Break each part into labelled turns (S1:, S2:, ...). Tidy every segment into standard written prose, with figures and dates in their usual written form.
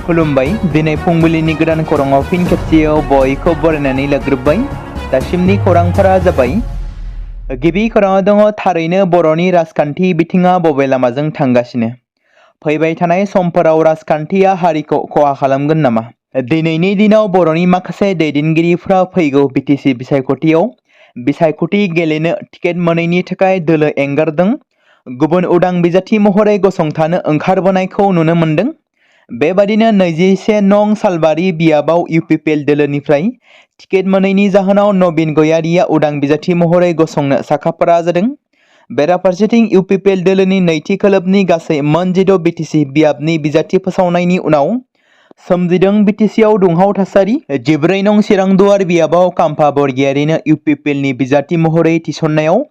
S1: खुलुमबाय दिनै फुंबिलिनि गोदान खौराङाव फिन खेबसेयाव बयखौ बरायनानै लाग्रोबाय। दासिमनि खौरांफोरा जाबाय। गिबि खौराङाव दङ थारैनो बर'नि राजखान्थि बिथिङा बबे लामाजों थांगासिनो? फैबाय थानाय समफोराव राजखान्थिया हारिखौ खहा खालामगोन नामा? दिनैनि दिनाव बर'नि माखासे दैदेनगिरिफ्रा फैगौ बिटिसि बिसायख'थि गेलेनो टिकेट मोनैनि थाखाय दोलो एंगारदों। गुबुन उदां बिजाथि महरै गसंथानो ओंखारबोनायखौ नुनो मोन्दों। बेबादिनो 21 नं सालबारि बियाबाव इउपिपिएल दोलोनिफ्राय टिकेट मोनैनि जाहोनाव नबिन गयारिया उदां बिजाथि महरै गसंनो साखाफारा जादों। बेराफारसेथिं इउपिपिएल दोलोनि नैथि खोलोबनि गासै मोन 6 बिटिसि बियाबनि बिजाथि फोसावनायनि उनाव सोमजिदों बिटिसिआव दुंहाव थासारि। 14 नं चिरांदुवार बियाबाव काम्फा बरगयारिनो इउपिपिएलनि बिजाथि महरै थिसननायाव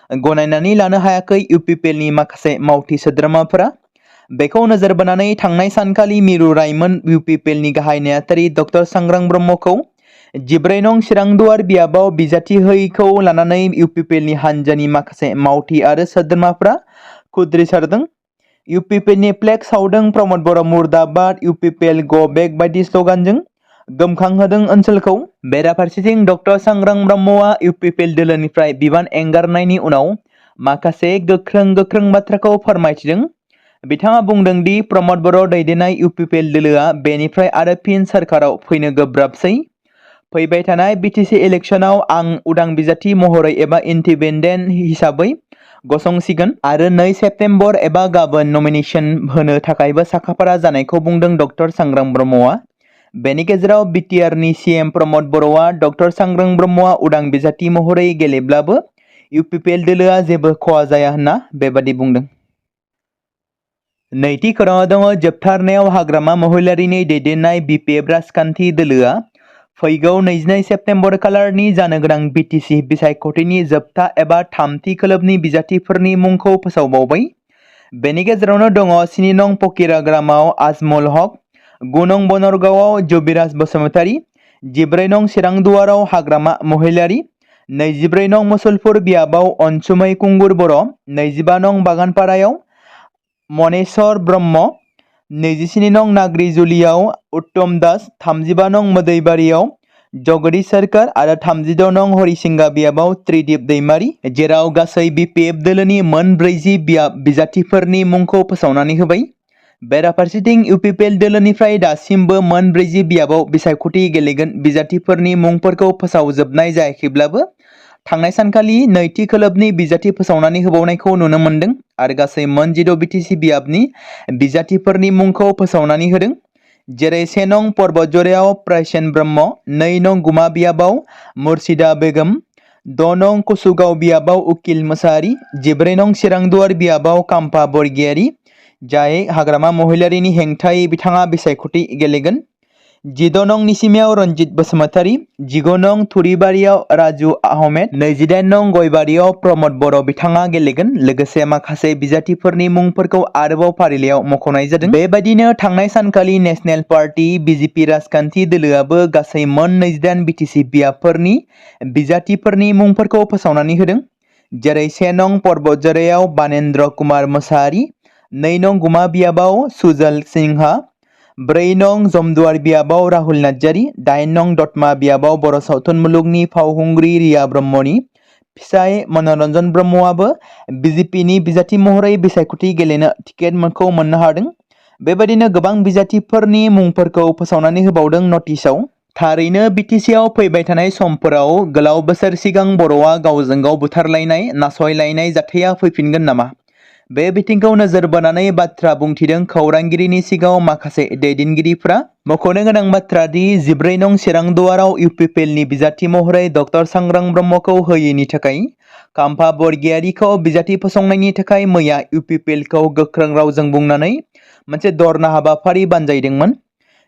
S1: गनायनानै लानो हायाखै इउपिपिएलनि माखासे मावथि सोद्रोमाफोरा। बेखौ नोजोर बोनानै थांनाय सानखालि मिरु रायमोन इउपिपिएलनि गाहाय नेहाथारि डक्टर सांग्रां ब्रह्मखौ 14 नं चिरांदुवार बियाबाव बिजाथि होयैखौ लानानै इउपिपिएलनि हानजानि माखासे मावथि आरो सोद्रोमाफ्रा खुद्रिसारदों। इउपिपिएलनि फ्लेग सावदों, प्रमद बर' मुर्दाबाद, इउपिपिएल गो बेक बायदि स्लगानजों गोमखांहोदों ओनसोलखौ। बेराफारसेथिं डक्टर सांग्रां ब्रह्मआ इउपिपिएल दोलोनिफ्राय बिबान एंगारनायनि उनाव माखासे गोख्रों बाथ्राखौ फोरमायथिदों। बिथाङा बुंदों दि प्रमद बर' दैदेननाय इउपिपिएल दोलोआ बेनिफ्राय आरो फिन सोरखाराव फैनो गोब्राबसै। फैबाय थानाय बिटिसि इलेक्शनाव आं उदां बिजाथि महरै एबा इन्डिपेन्डेन्ट हिसाबै गसंसिगोन आरो 2 सेप्तेम्बर एबा गाबोन नमिनेशन होनो थाखायबो साखाफारा जानायखौ बुंदों डक्टर सांग्रां ब्रह्मआ। बेनि गेजेराव बिटिआरनि सीएम प्रमद बर'आ डक्टर सांग्रां ब्रह्मआ उदां बिजाथि महरै गेलेब्लाबो इउपिपिएल दोलोआ जेबो खहा जाया होनना बेबादि बुंदों। नैथि खौराङाव दङ जोबथारनायाव हाग्रामा महिलारिनि दैदेननाय बिपिएफ राजखान्थि दोलोआ फैगौ 22 सेप्तेम्बर खालारनि जानो गोनां बिटिसि बिसायख'थिनि जोबथा एबा थामथि खोलोबनि बिजाथिफोरनि मुंखौ फोसावबावबाय। बेनि गेजेरावनो दङ 7 नं फकिराग्रामाव आजमल हक, 9 नं बनरगावआव जुबिराज बसुमतारी, 14 नं चिरांदुवाराव हाग्रामा महिलारी, 24 नं मुसलपुर बियाबाव अनसुमै कुंगुर बर', 25 नं बागानपारायाव मनेश्वर ब्रह्म, 24 नं नाग्रिजुलियाव उत्तम दास, 35 नं मोदैबारियाव जगदीश सरकार आरो 36 नं हरिसिंगा बियाबाव त्रिदीप दैमारी, जेराव गासै बिपिएफ दोलोनि मोन 40 बिजाथिफोरनि मुंखौ फोसावनानै होबाय। बेराफारसेथिं इउपिपिएल दोलोनिफ्राय दासिमबो मोन 40 बियाबाव बिसायख'थि गेलेगोन बिजाथिफोरनि मुंफोरखौ फोसावजोबनाय जायाखैब्लाबो थांनाय सानखालि नैथि खोलोबनि बिजाथि फोसावनानै होबावनायखौ नुनो मोन्दों आरो गासै मोन 6 बिटिसि बियाबनि बिजाथिफोरनि मुंखौ फोसावनानै होदों। जेरै 1 नं पर्बतजरायाव प्राइसेन ब्रह्म, 2 नं गुमा बियाबाव मुर्शिदा बेगम, 6 नं कुसुगाव बियाबाव उकिल मोसाहारी, 14 नं चिरांदुवार बियाबाव काम्फा बरगयारी, जाय हाग्रामा महिलारिनि हेंथायै बिथाङा बिसायख'थि गेलेगोन। 16 नं निसिमायाव रनजित बसुमतारी, 19 नं थुरिबारियाव राजु आहमेद, 28 नं गयबारियाव प्रमद बर' बिथाङा गेलेगोन। लोगोसे माखासे बिजाथिफोरनि मुंफोरखौ आरोबाव फारिलाइयाव मख'नाय जादों। बेबायदिनो थांनाय सानखालि नेशनेल पार्टी बिजेपि राजखान्थि दोलोआबो गासै मोन 28 बिटिसि बियाबफोरनि बिजाथिफोरनि मुंफोरखौ फोसावनानै होदों। जेरै 1 नं पर्बतजरायाव बानेन्द्र कुमार मोसाहारी, 2 नं गुमा बियाबाव सुजल सिंहा, 4 नं जमदुवार बियाबाव राहुल नार्जारी, 8 नं दतमा बियाबाव बर' सावथुन मुलुगनि फावखुंग्रि रिया ब्रह्मनि फिसाय मनरन्जन ब्रह्मआबो बिजेपिनि बिजाथि महरै बिसायख'थि गेलेनो टिकेटखौ मोननो हादों। बेबायदिनो गोबां बिजाथिफोरनि मुंफोरखौ फोसावनानै होबावदों नटिसआव। थारैनो बिटिसिआव फैबाय थानाय समफोराव गोलाव बोसोर सिगां बर'आ गावजों गाव बुथारलायनाय, नासयलायनाय जाथाया फैफिनगोन नामा? बे बिथिंखौ नोजोर बोनानै बाथ्रा बुंथिदों खौरांगिरिनि सिगाङाव माखासे दैदेनगिरिफ्रा। मख'नो गोनां बाथ्रा दि 14 नं चिरांदुवाराव इउपिपिएलनि बिजाथि महरै डक्टर सांग्रां ब्रह्मखौ होयैनि थाखाय काम्फा बरगयारिखौ बिजाथि फसंनायनि थाखाय मैया इउपिपिएलखौ गोख्रों रावजों बुंनानै मोनसे धरना हाबाफारि बानजायदोंमोन।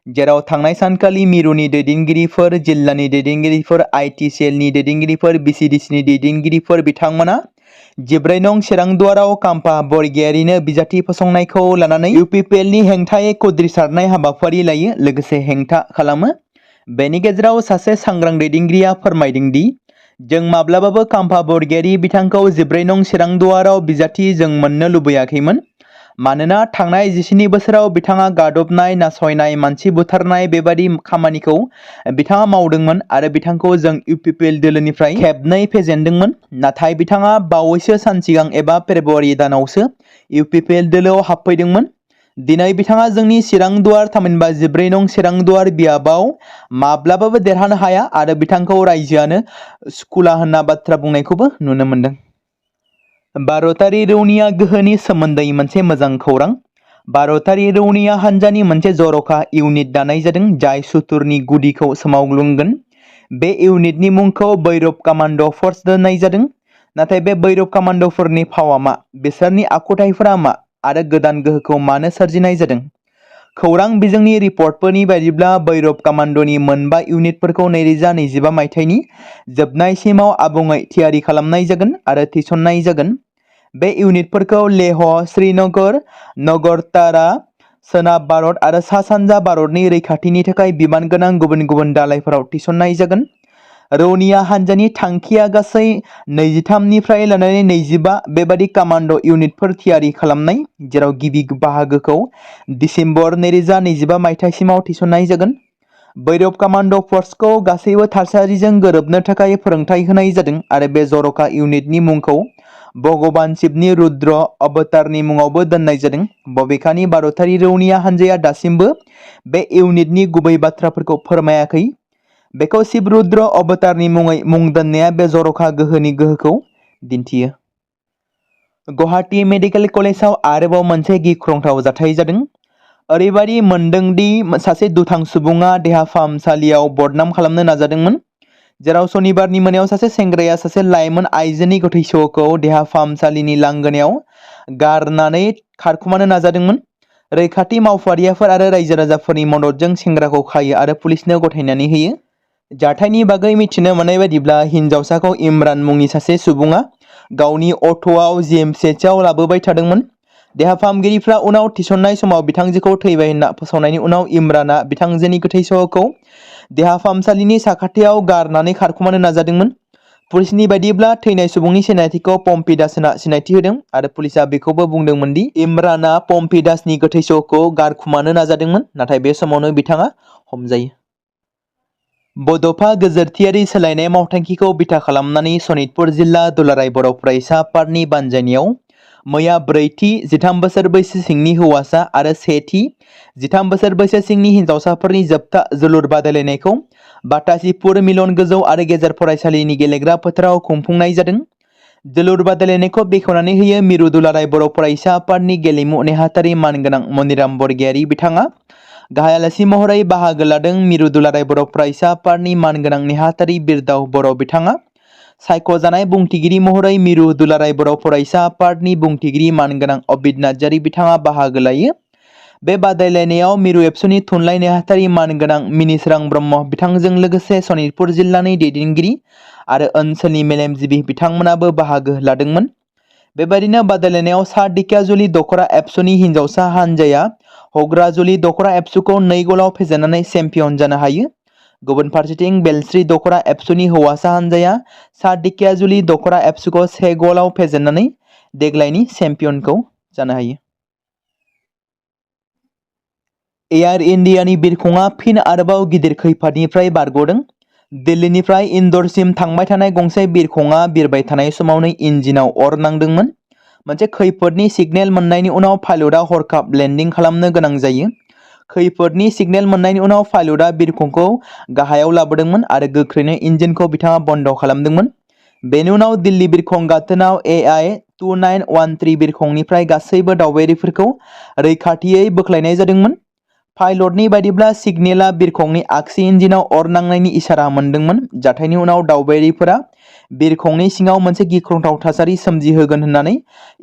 S1: जेराव थांनाय सानखालि मिरुनि दैदेनगिरिफोर, जिल्लानि दैदेनगिरिफोर, आइटि सेलनि दैदेनगिरिफोर, बिसिडिसिनि दैदेनगिरिफोर बिथांमोना 14 नं चिरांदुवाराव काम्फा बरगयारिनो बिजाथि फसंनायखौ लानानै इउपिपिएलनि हेंथायै खुद्रिसारनाय हाबाफारि लायो, लोगोसे हेंथा खालामो। बेनि गेजेराव सासे सांग्रां दैदेनगिरिया फोरमायदों दि जों माब्लाबाबो काम्फा बरगयारी बिथांखौ 14 नं चिरांदुवाराव बिजाथि जों मोननो लुबैयाखैमोन। मानोना थांनाय 17 बोसोराव बिथाङा गादबनाय, नासयनाय, मानसि बुथारनाय बेबादि खामानिखौ बिथाङा मावदोंमोन आरो बिथांखौ जों इउपिपिएल दोलोनिफ्राय खेबनै फेजेनदोंमोन। नाथाय बिथाङा बावैसो सान सिगां एबा फेब्रुवारि दानावसो इउपिपिएल दोलोआव हाबफैदोंमोन। दिनै बिथाङा जोंनि चिरांदुवार थामहिनबा 14 नं चिरांदुवार बियाबाव माब्लाबाबो देरहानो हाया आरो बिथांखौ रायजोआनो सुकुला होनना बाथ्रा बुंनायखौबो नुनो मोनदों। भारतारि रौनिया गोहोनि सोमोन्दै मोनसे मोजां खौरां। भारतारि रौनिया हान्जानि मोनसे जर'खा इउनिट दानाय जादों जाय सुथुरनि गुदिखौ सोमावग्लुंगोन। बे इउनिटनि मुंखौ भैरब कमान्ड' फर्स दोननाय जादों। नाथाय बे भैरब कमान्ड'फोरनि फावा मा, बिसोरनि आखुथायफोरा मा आरो गोदान गोहोखौ मानो सोरजिनाय जादों? खौरां बिजोंनि रिपर्टफोरनि बायदिब्ला भैरब कमान्ड'नि मोनबा इउनिटफोरखौ 2025 मायथाइनि जोबनायसिमाव आबुङै थियारि खालामनाय जागोन आरो थिसननाय जागोन। बे इउनिटफोरखौ लेह, श्रीनगर, नगरतारा, सोनाब भारत आरो सा-सानजा भारतनि रैखाथिनि थाखाय बिबान गोनां गुबुन गुबुन दालायफोराव थिसननाय जागोन। रौनिया हान्जानि थांखिया गासै 23 निफ्राय लानानै 25 बेबादि कमान्ड' इउनिटफोर थियारि खालामनाय, जेराव गिबि बाहागोखौ दिसेम्बर 2025 मायथाइसिमाव थिसननाय जागोन। भैरब कमान्ड' फर्सखौ गासैबो थासारिजों गोरोबनो थाखाय फोरोंथाय होनाय जादों आरो बे जर'खा इउनिटनि मुंखौ भगवान शिवनि रुद्र अवतारनि मुङावबो दोननाय जादों। बबेखानि भारतारि रौनिया हान्जाया दासिमबो बे इउनिटनि गुबै बाथ्राफोरखौ फोरमायाखै। बेखौ शिव रुद्र अवतारनि मुङै मुं दोननाया बे जर'खा गोहोनि गोहोखौ दिन्थियो। गुवाहाटी मेडिकेल कलेजाव आरोबाव मोनसे गिख्रंथाव जाथाय जादों। ओरैबादि मोनदों दि सासे दुथां सुबुङा देहा फाहामसालियाव बदनाम खालामनो नाजादोंमोन, जेराव सनिबारनि मोनायाव सासे सेंग्राया सासे लाइमोन आइजोनि गोथै सह'खौ देहा फाहामसालिनि लांगोनायाव गारनानै खारखुमानो नाजादोंमोन। रैखाथि मावफारियाफोर आरो रायजो राजाफोरनि मददजों सेंग्राखौ खायो आरो पुलिसनो गथायनानै होयो। जाथायनि बागै मिथिनो मोननाय बायदिब्ला हिन्जावसाखौ इमरान मुंनि सासे सुबुङा गावनि अट'आव जिएमसिएचआव लाबोबाय थादोंमोन। देहा फाहामगिरिफ्रा उनाव थिसननाय समाव बिथांजोखौ थैबाय होनना फोसावनायनि उनाव इमरानआ बिथांजोनि गोथै सह'खौ देहा फाहामसालिनि साखाथियाव गारनानै खारखुमानो नाजादोंमोन। पुलिसनि बायदिब्ला थैनाय सुबुंनि सिनायथिखौ पम्पी दास होनना सिनायथि होदों आरो पुलिसआ बेखौबो बुंदोंमोन दि इमरानआ पम्पी दासनि गोथै सह'खौ गारखुमानो नाजादोंमोन, नाथाय बे समावनो बिथाङा हमजायो। बड'फा गोजोरथियारि सोलायनाय मावथांखिखौ बिथा खालामनानै सनितपुर जिल्ला दुलाराय बर' फरायसा आफादनि बानजायनायाव मैया 4थि 13 बोसोर बैसो सिंनि हौवासा आरो 1थि 13 बोसोर बैसो सिंनि हिन्जावसाफोरनि जोबथा जोलुर बादायलायनायखौ बातासिपुर मिलन गोजौ आरो गेजेर फरायसालिनि गेलेग्रा फोथाराव खुंफुंनाय जादों। जोलुर बादायलायनायखौ बेखेवनानै होयो मिरु दुलाराय बर' फरायसा आफादनि गेलेमु नेहाथारि मानगोनां मनिराम बरगयारी बिथाङा। गाहाय आलासि महरै बाहागो लादों मिरु दुलाराय बर' फरायसा आफादनि मानगोनां नेहाथारि बिरदाव बर' बिथाङा। सायख'जानाय बुंथिगिरि महरै मिरु दुलाराय बर' फरायसा आफादनि बुंथिगिरि मानगोनां अबिद नार्जारी बिथाङा बाहागो लायो। बे बादायलायनायाव मिरु एबसुनि थुनलाइ नेहाथारि मानगोनां मिनिसोरां ब्रह्म बिथांजों लोगोसे सनितपुर जिल्लानि दैदेनगिरि आरो ओनसोलनि मेलेमजिबि बिथांमोनाबो बाहागो लादोंमोन। बेबायदिनो बादायलायनायाव सा दिखियाजुलि दख'रा एबसुनि हिन्जावसा हान्जाया हग्राजुलि दख'रा एबसुखौ 2 गलाव फेजेननानै चेम्पियन जानो हायो। गुबुन फारसेथिं बेलस्रि दख'रा एबसुनि हौवासा हान्जाया सा दिखियाजुलि दख'रा एबसुखौ 1 गलाव फेजेननानै देग्लायनि चेम्पियनखौ जानो हायो। एयार इन्डियानि बिरखंआ फिन आरोबाव गिदिर खैफोदनिफ्राय बारग'दों। दिल्लीनिफ्राय इन्दरसिम थांबाय थानाय गंसे बिरखंआ बिरबाय थानाय समावनो इन्जिनाव अर नांदोंमोन। मोनसे खैफोदनि सिगनेल मोननायनि उनाव पाइलटआ हरखाब लेन्डिं खालामनो गोनां जायो। खैफोदनि सिगनेल मोननायनि उनाव पाइलटआ बिरखंखौ गाहायाव लाबोदोंमोन आरो गोख्रैनो इन्जिनखौ बिथाङा बन्द खालामदोंमोन। बेनि उनाव दिल्ली बिरखं गाथोनाव AI-2913 बिरखंनिफ्राय गासैबो दावबायारिफोरखौ रैखाथियै बोख्लायनाय जादोंमोन। पाइलटनि बायदिब्ला सिगनेलआ बिरखंनि आगसि इन्जिनाव अर नांनायनि इसारा मोनदोंमोन। जाथायनि उनाव दावबायारिफोरा बिरखंनि सिङाव मोनसे गिख्रंथाव थासारि सोमजिहोगोन होननानै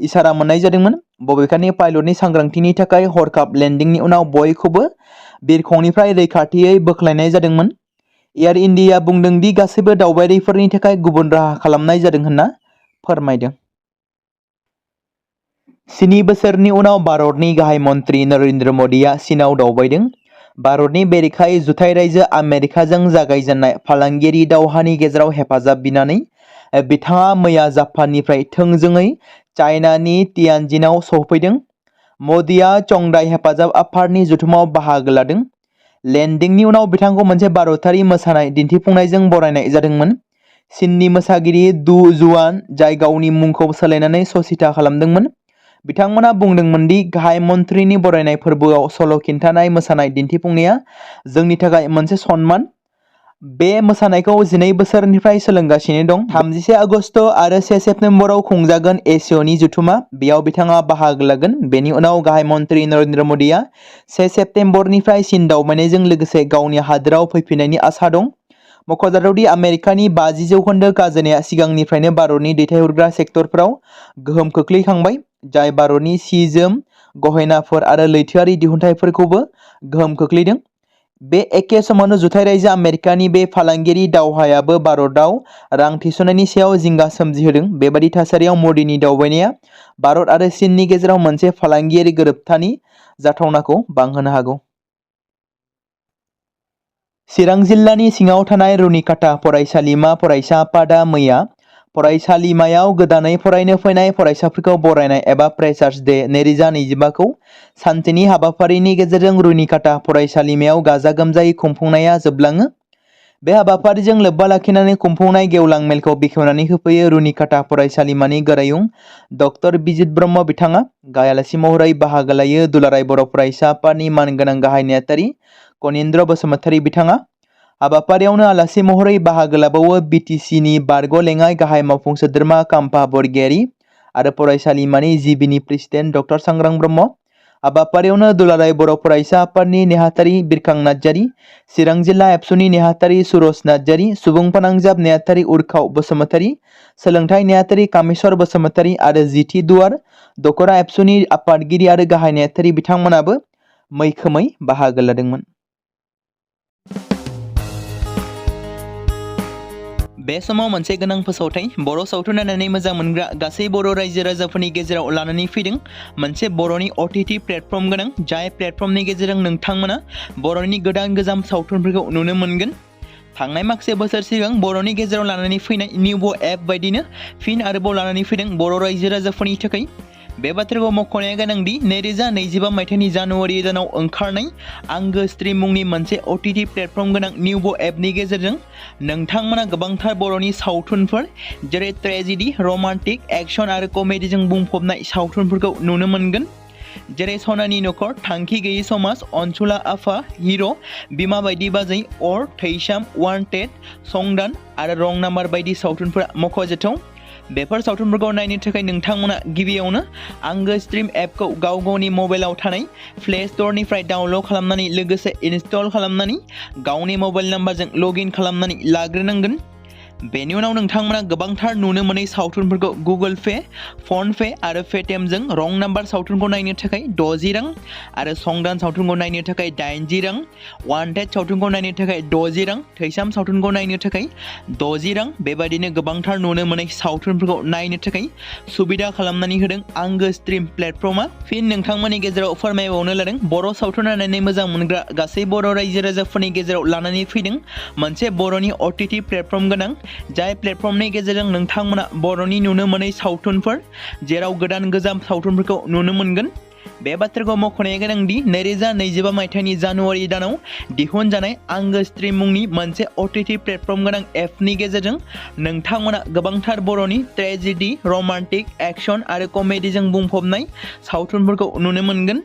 S1: इसारा मोननाय जादोंमोन। बबेखानि पाइलटनि सांग्रांथिनि थाखाय हरखाब लेन्डिंनि उनाव बयखौबो बिरखंनिफ्राय रैखाथियै बोख्लायनाय जादोंमोन। एयार इन्डिया बुंदों दि गासैबो दावबायारिफोरनि थाखाय गुबुन राहा खालामनाय जादों होनना फोरमायदों। 7 बोसोरनि उनाव भारतनि गाहाय मन्त्रि नरेन्द्र मदिआ चीनआव दावबायदों। भारतनि बेरेखायै जुथाइ रायजो आमेरिकाजों जागायजेननाय फालांगियारि दावहानि गेजेराव हेफाजाब बिनानै बिथाङा मैया जापाननिफ्राय थोंजोङै चाइनानि तियानजिनआव सौफैदों। मदिया चंदाइ हेफाजाब आफादनि जथुमाव बाहागो लादों। लेन्डिंनि उनाव बिथांखौ मोनसे भारतारि मोसानाय दिन्थिफुंनायजों बरायनाय जादोंमोन। चीननि मोसागिरि दु जुआन, जाय गावनि मुंखौ सोलायनानै ससिता खालामदोंमोन, बिथांमोना बुंदोंमोन दि गाहाय मन्थ्रिनि बरायनाय फोरबोआव सल' खिन्थानाय मोसानाय दिन्थिफुंनाया जोंनि थाखाय मोनसे सन्मान। बे मोसानायखौ 12 बोसोरनिफ्राय सोलोंगासिनो दं। 31 आगस्त आरो 1 सेप्तेम्बराव खुंजागोन एसियानि जथुमा, बेयाव बिथाङा बाहागो लागोन। बेनि उनाव गाहाय मन्थ्रि नरेन्द्र मोदीआ 1 सेप्तेम्बरनिफ्राय चीन दावबायनायजों लोगोसे गावनि हादोराव फैफिननायनि आसा दं। मख'जाथाव दि आमेरिकानि 50% खाजोनाया सिगांनिफ्रायनो भारतनि दैथायहरग्रा सेक्टरफोराव गोहोम खोख्लैखांबाय, जाय भारतनि सि-जोम, गहेनाफोर आरो लैथोआरि दिहुनथायफोरखौबो गोहोम खोख्लैदों। बे एखे समावनो जुथाइ रायजो आमेरिकानि बे फालांगियारि दावहायाबो भारतआव रां थिसननायनि सायाव जिंगा सोमजिहोदों। बेबादि थासारियाव मोदीनि दावबायनाया भारत आरो चीननि गेजेराव मोनसे फालांगियारि गोरोबथानि जाथावनाखौ बांहोनो हागौ। चिरां जिल्लानि सिङाव थानाय रुनिकाटा फरायसालिमा फरायसा आफादा मैया फरायसालिमायाव गोदानै फरायनो फैनाय फरायसाफोरखौ बरायनाय एबा फ्रेसार्स डे 2025 खौ सानसेनि हाबाफारिनि गेजेरजों रुनिकाटा फरायसालिमायाव गाजा गोमजायै खुंफुंनाया जोबलाङो। बे हाबाफारिजों लोब्बा लाखिनानै खुंफुंनाय गेवलां मेलखौ बेखेवनानै होफैयो रुनिकाटा फरायसालिमानि गोरायुं डक्टर बिजित ब्रह्म। बिथाङा गाहाय आलासि महरै बाहागो लायो दुलाराय बर' फरायसा आफादनि मानगोनां गाहाय नेहाथारि कनिन्द्र बसुमतारी। बिथाङा हाबाफारियावनो आलासि महरै बाहागो लाबावो बिटिसिनि बारग' लेङाइ गाहाय मावफुं सोद्रोमा काम्फा बरगयारी आरो फरायसालिमानि जिबिनि प्रेसिडेन्ट डक्टर सांग्रां ब्रह्म। हाबाफारियावनो दुलाराय बर' फरायसा आफादनि नेहाथारि बिरखां नार्जारी, चिरां जिल्ला एबसुनि नेहाथारि सुरज नार्जारी, सुबुं फोनांजाब नेहाथारि उर्खाव बसुमतारी, सोलोंथाइ नेहाथारि कामेश्वर बसुमतारी आरो जिथि दुवार दखरा एबसुनि आफादगिरि आरो गाहाय नेहाथारि बिथांमोनाबो मैखोमै बाहागो लादोंमोन। बे समाव मोनसे गोनां फोसावथाय बर' सावथुन नायनानै मोजां मोनग्रा गासै बर' रायजो राजाफोरनि गेजेराव लानानै फैदों। मोनसे बर'नि OTT प्लेटफर्म गोनां, जाय प्लेटफर्मनि गेजेरजों नोंथांमोना बर'नि गोदान गोजाम सावथुनफोरखौ नुनो मोनगोन। थांनाय माखासे बोसोर सिगां बर'नि गेजेराव लानानै फैनाय निउबो एप बायदिनो फिन आरोबाव लानानै फैदों बर' रायजो राजाफोरनि थाखाय। बे बाथ्राखौ मख'नाया गोनांदि 2025 मायथाइनि जानुवारि दानाव ओंखारनाय आंगो स्ट्रिम मुंनि मोनसे OTT प्लेटफर्म गोनां निउबो एपनि गेजेरजों नोंथांमोना गोबांथार बर'नि सावथुनफोर जेरै ट्रेजेडी, रमान्टिक, एक्शन आरो कमेडीजों बुंफबनाय सावथुनफोरखौ नुनो मोनगोन। जेरै सनानि नखर, थांखि गैयै समाज, अनसुला आफा, हिर', बिमा बायदि बाजै, अर, थैसाम, वान्टेड, संदान आरो रं नाम्बार बायदि सावथुनफोरा मख'जाथाव। बेफोर सावथुनफोरखौ नायनो थाखाय नोंथांमोना गिबियावनो आंगो स्ट्रिम एपखौ गाव गावनि मबाइलाव थानाय प्ले स्ट'रनिफ्राय डाउनल'ड खालामनानै लोगोसे इनस्टल खालामनानै गावनि मबाइल नाम्बारजों लग इन खालामनानै लाग्रोनांगोन। बेनि उनाव नोंथांमोना गोबांथार नुनो मोनै सावथुनफोरखौ गुगोल पे, फन पे आरो पेटिएमजों रं नाम्बार सावथुनखौ नायनो थाखाय 60 रां आरो संदान सावथुनखौ नायनो थाखाय 80 रां, वान्टेड सावथुनखौ नायनो थाखाय 60 रां, थैसाम सावथुनखौ नायनो थाखाय 60 रां बेबायदिनो गोबांथार नुनो मोनै सावथुनफोरखौ नायनो थाखाय सुबिदा खालामनानै होदों आंगो स्ट्रिम प्लेटफर्मा। फिन नोंथांमोननि गेजेराव फोरमायबावनो लादों बर' सावथुन नायनानै मोजां मोनग्रा गासै बर' रायजो राजाफोरनि गेजेराव लानानै फैदों मोनसे बर'नि OTT प्लेटफर्म गोनां, जाय प्लेटफर्मनि गेजेरजों नोंथांमोना बर'नि नुनो मोनै सावथुनफोर जेराव गोदान गोजाम सावथुनफोरखौ नुनो मोनगोन। बे बाथ्राखौ मख'नाया गोनांदि 2025 मायथाइनि जानुवारि दानाव दिहुनजानाय आंगो स्ट्रिम मुंनि मोनसे OTT प्लेटफर्म गोनां एपनि गेजेरजों नोंथांमोना गोबांथार बर'नि ट्रेजेडी, रमान्टिक, एक्शन आरो कमेडीजों बुंफबनाय सावथुनफोरखौ नुनो मोनगोन।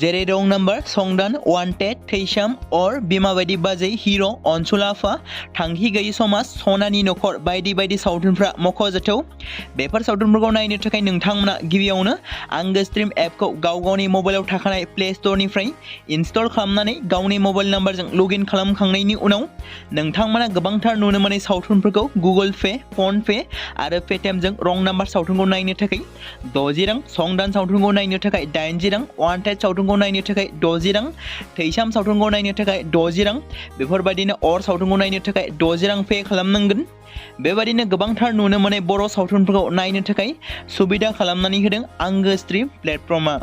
S1: जेरै रं नाम्बार, संदान, वान्टेड, थैसाम, अर, बिमा बायदि बाजै, हिर', अनसुला आफा, थांखि गैयै समाज, सनानि नखर बायदि बायदि सावथुनफ्रा मख'जाथाव। बेफोर सावथुनफोरखौ नायनो थाखाय नोंथांमोना गिबियावनो आंगो स्ट्रिम एपखौ गाव गावनि मबाइलाव थाखानाय प्ले स्ट'रनिफ्राय इनस्टल खालामनानै गावनि मबाइल नाम्बारजों लग इन खालामखांनायनि उनाव नोंथांमोना गोबांथार नुनो मोनै सावथुनफोरखौ गुगोल पे, फन पे आरो पेटिएमजों रं नाम्बार सावथुनखौ नायनो थाखाय 60 रां, संदान सावथुनखौ नायनो थाखाय 80 रां, वान्टेड सावथुनखौ नायनो थाखाय 60 रां, थैसाम सावथुनखौ नायनो थाखाय 60 रां बेफोरबायदिनो अर सावथुनखौ नायनो थाखाय 60 रां पे खालामनांगोन। बेबायदिनो गोबांथार नुनो मोनै बर' सावथुनफोरखौ नायनो थाखाय सुबिदा खालामनानै होदों आंगो स्ट्रिम प्लेटफर्मा।